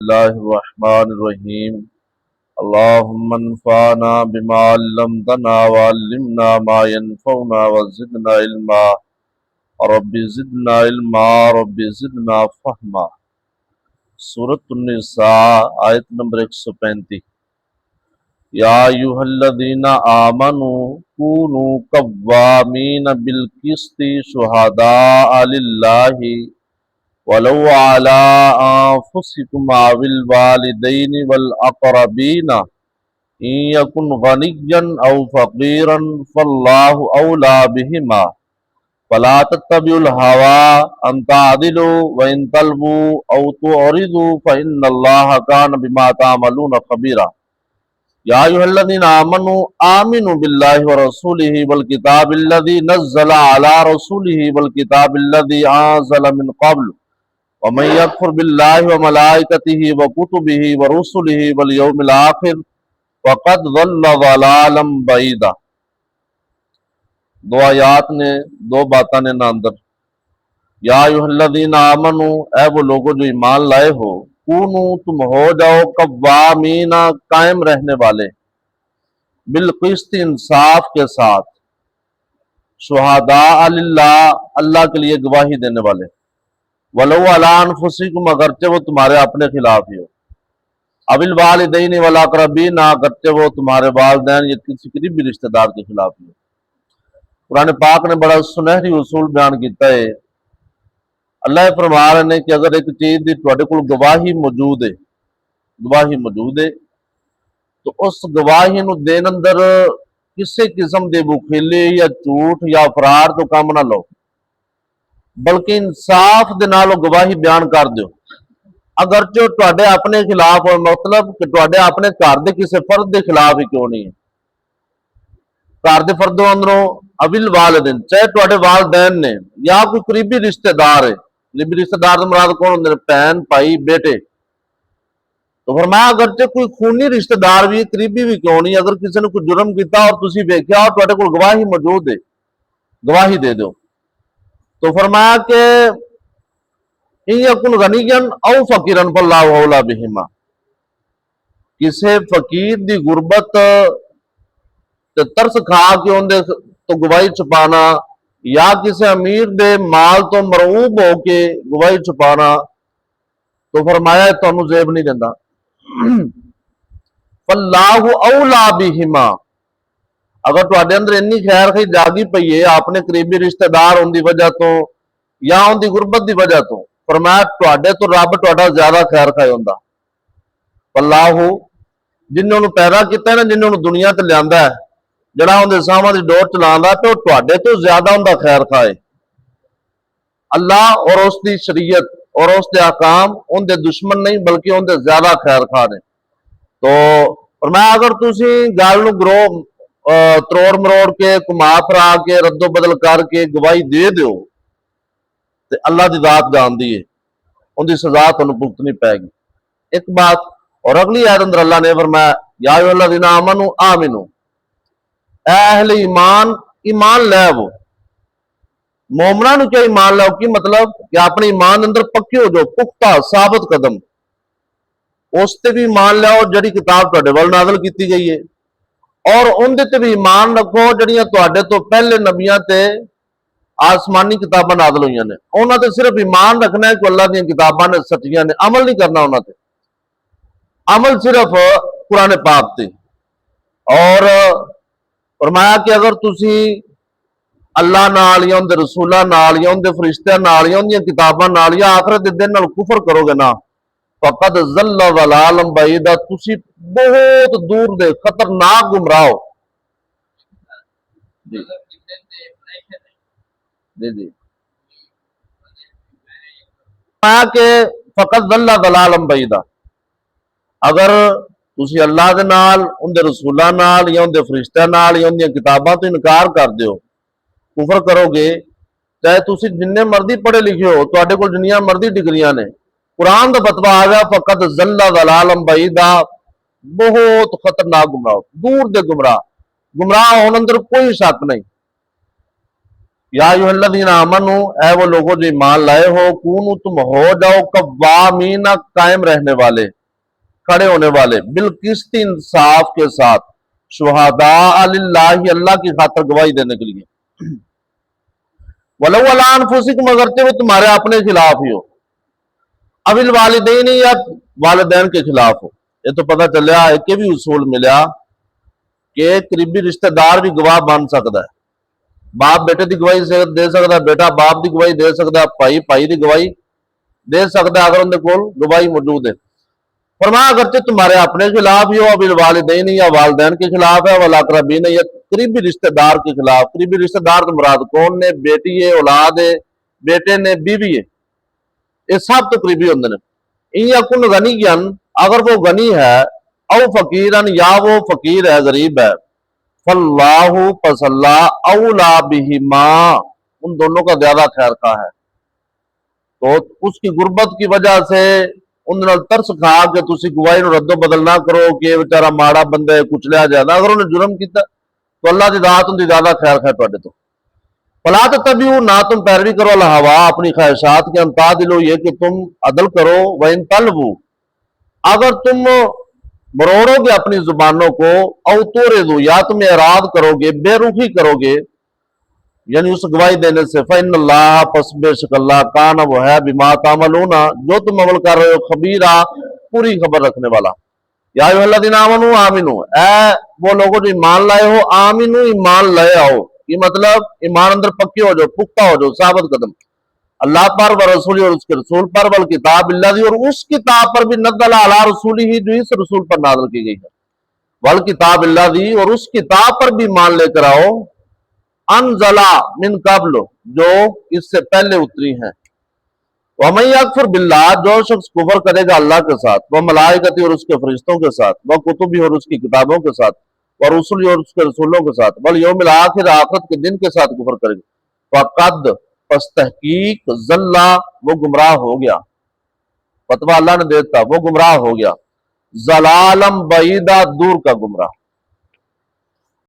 الله الرحمن الرحيم. اللهم انفعنا بما علمتنا وعلمنا ما ينفعنا وزدنا علما. رب زدنا علما رب زدنا فهما. سورۃ النساء آیت نمبر 135. یا ایھا الذین آمنوا کونوا قوامین بالقسط شہداء للہ ولو علی انفسکم او الوالدین والاقربین ان یکن غنیا او فقیرا فاللہ اولی بہما فلا تتبعوا الہوى ان تعدلوا وان تلووا او تعرضوا فان اللہ کان بما تعملون خبیرا. یا ایھا الذین آمنوا آمنوا باللہ ورسولہ والکتاب الذی نزل علی رسولہ والکتاب الذی انزل من قبل ومن یکفر باللہ وملائکتہ وکتبہ ورسلہ والیوم الآخر فقد ضل ضلالا بعیدا. دو آیات نے دو باتیں نے اندر. یا ایھا الذین آمنوا، اے وہ لوگوں جو ایمان لائے ہو، کونو تم ہو جاؤ قوامین قائم رہنے والے، بالقسط انصاف کے ساتھ، شہداء للہ اللہ کے لیے گواہی دینے والے، ولو علی انفسکم اگرچہ وہ تمہارے اپنے خلاف ہی ہو، اب الوالدین والاقربین اگرچہ وہ تمہارے والدین یا کسی قریبی رشتہ دار کے خلاف ہی ہو. قرآن پاک نے بڑا سنہری اصول بیان کیتا ہے. اللہ فرما رہے ہیں کہ اگر ایک چیز دی تواڈے کول گواہی موجود ہے تو اس گواہی نو دین اندر کسی قسم دے بخیلے یا جھوٹ یا افراد تو کام نہ لو، بلکہ انصاف دے نال گواہی بیان کر دیو. اگرچہ تواڈے اپنے خلاف ہو، مطلب کہ تواڈے اپنے گھر دے کسی فرد دے خلاف ہی کیوں نہیں ہے، گھر دے فردوں اندروں ابل والدین، چاہے تواڈے والدین نے یا کوئی قریبی رشتہ دار ہے. قریبی رشتہ دار تو مراد کون ہوندے نے؟ بہن، بھائی، بیٹے. تو فرمایا اگرچہ کوئی خونی رشتہ دار بھی قریبی بھی کیوں نہیں، اگر کسی نے کوئی جرم کیتا اور تسی ویکھیا اور تواڈے کول گواہی موجود ہے، گواہی دے دو. تو فرمایا کہ ان یکن غنیا او فقیرا فاللہ اولی بہما، کسی فقیر دی غربت تے ترس کھا کے اندے تو گواہی چھپانا، یا کسی امیر دے مال تو مرعوب ہو کے گواہی چھپانا، تو فرمایا تانوں زیب نہیں دیندا. فاللہ اولی بہما، اگر تواڈے اندر انی خیر خی جاگی پئی ہے اپنے قریبی رشتہ دار ہون دی وجہ تو یا ان دی غربت دی وجہ تو، فرمایا تواڈے تو رب تواڈا زیادہ خیر خواہ ہوندا. اللہ جنہوں نے پیدا کیتا ہے نا، جنہوں نے دنیا تے لیاندا ہے، جڑا ان دے سامنے دی ڈور چلاندا تو تواڈے تو زیادہ ہوندا خیر خواہ ہے. اللہ اور اس دی شریعت اور اس دے احکام ان دے دشمن نہیں بلکہ ان دے زیادہ خیر خواہ نے. تو فرمایا اگر تسی گل نو گرو تروڑ مروڑ کے کما پھرا کے رد و بدل کر کے گواہی دے دیو تے اللہ دی ذات جاندی ہے، ان دی سزا تانوں بھگتنی پے گی. ایک بات اور اگلی آیت اندر اللہ نے فرمایا یا ایھا الذین آمنوا آمنو، اے اہل ایمان، ایمان لے وہ. مومناں نو کیا ایمان لاؤ کی مطلب کہ اپنے ایمان اندر پکے ہو جو، پختہ ثابت قدم. اس تے بھی ایمان لاؤ جڑی کتاب تواڈے ول نازل کیتی گئی ہے، اور ان دے تے بھی ایمان رکھو جڑیاں تواڈے تو پہلے نبیاں تے آسمانی کتاباں نازل ہوئیاں نے. انہاں تے صرف ایمان رکھنا ہے کہ اللہ دی کتاباں نے سچیاں نے، عمل نہیں کرنا انہاں تے. عمل صرف قرآن پاک تے. اور فرمایا کہ اگر تسی اللہ نال یا ان دے رسولاں نال یا ان دے فرشتیاں نال یا ان دی کتاباں نال یا آخرت دے دن نال کفر کرو گے نا، فقد ضل ضلالا بعیدا، تسی بہت دور دے خطرناک گمراہ ہو. جی جی جی کہ فقد ضل ضلالا بعیدا، اگر تسی اللہ دے نال، ان دے رسولاں نال یا ان دے فرشتیاں نال یا ان دی کتاباں تو انکار کر دیو، کفر کرو گے، چاہے تسی جننے مرضی پڑھے لکھے ہو، تواڈے کول جنیاں مرضی ڈگریاں نے، قرآن دا فتویٰ آ گیا فقد ضل ضلالا بعیدا، بہت خطرناک گمراہ، دور دے گمراہ. گمراہ ہون اندر کوئی شک نہیں. یا ایھا الذین آمنو، اے وہ لوگوں جو ایمان لائے ہو، کونو تم ہو جاؤ قوامین، قائم رہنے والے، کھڑے ہونے والے، بالقسط انصاف کے ساتھ، شہداء للہ، اللہ کی خاطر گواہی دینے کے لیے، ولو علی انفسکم، اگرچہ وہ تمہارے اپنے خلاف ہی ہو، اب الوالدین، یا والدین کے خلاف ہو۔ یہ تو پتہ چلیا ایک کے بھی اصول ملیا کہ قریبی رشتہ دار بھی گواہ بن سکتا ہے، باپ بیٹے دی گواہی دے سکتا ہے، بیٹا باپ دی گواہی دے سکتا ہے، بھائی دی گواہی دے سکتا ہے اگر ان کے کول گواہی موجود ہے۔ فرمایا اگرچہ تمہارے اپنے خلاف ہی ہو، اب الوالدین، یا والدین کے خلاف ہے، والاقربین، یا قریبی رشتہ دار کے خلاف۔ قریبی رشتہ دار تو مراد کون نے؟ بیٹی ہے، اولاد ہے، بیٹے نے، بیوی ہے، یہ سب تو قریبی ہوندے نے۔ ان یکن غنیًا، اگر وہ غنی ہے، او فقیرن، یا وہ فقیر ہے، غریب ہے، فاللہ، پس اللہ، اولا بہما، ان دونوں کا زیادہ خیر خواہ ہے۔ تو اس کی غربت کی وجہ سے ان نال ترس کھا کہ تسی گواہی نو رد و بدل نہ کرو کہ یہ بیچارہ ماڑا بندہ ہے، کچلیا جائے، اگر انہیں جرم کیتا تو اللہ دی ذات ان دی زیادہ خیر خواہ تواڈے تو۔ فلا تتبعوا، نہ تم پیروی کرو، الہوا، اپنی خواہشات کے، ان تعدلوا، یہ کہ تم عدل کرو، وان تلووا، اگر تم مروڑو گے اپنی زبانوں کو، او توردو، یا تم اعراض کرو گے، بے رخی کرو گے، یعنی اس گواہی دینے سے، فإن اللہ، پس بے شک اللہ، کان، وہ ہے، بما تعملون، جو تم عمل کر رہے ہو، خبیرہ، پوری خبر رکھنے والا۔ یا ایھا الذین آمنوا آمنو، اے وہ لوگوں جو ایمان لائے ہو، آمنو، ایمان لائے آؤ، یہ مطلب ایمان اندر پکے ہو جاؤ، پختہ ہو جاؤ، ثابت قدم، اللہ پر، و رسول، اور اس کے رسول پر، والکتاب الذی، اور اس کتاب پر بھی، نزل علی رسولہ، جو اس رسول پر نازل کی گئی ہے، والکتاب الذی، اور اس کتاب پر بھی ایمان لے کر آؤ، انزلا، من قبل، جو اس سے پہلے اتری ہیں، وَمَن يَكْفُرْ بِاللَّهِ، جو شخص کفر کرے گا اللہ کے ساتھ، وَمَلَائِكَتِهِ، اور اس کے فرشتوں کے ساتھ، وَكُتُبِهِ، اور اس کی کتابوں کے ساتھ، وَرُسُلِهِ، اور اس کے رسولوں کے ساتھ، وَالْيَوْمِ الْآخِرِ، آخرت کے دن کے ساتھ کفر کرے گا، فَقَدْ، پس تحقیق، ضَلَّ، وہ گمراہ ہو گیا، فتویٰ اللہ نے دیتا، وہ گمراہ ہو گیا، ضلالم بعیدہ، دور کا گمراہ۔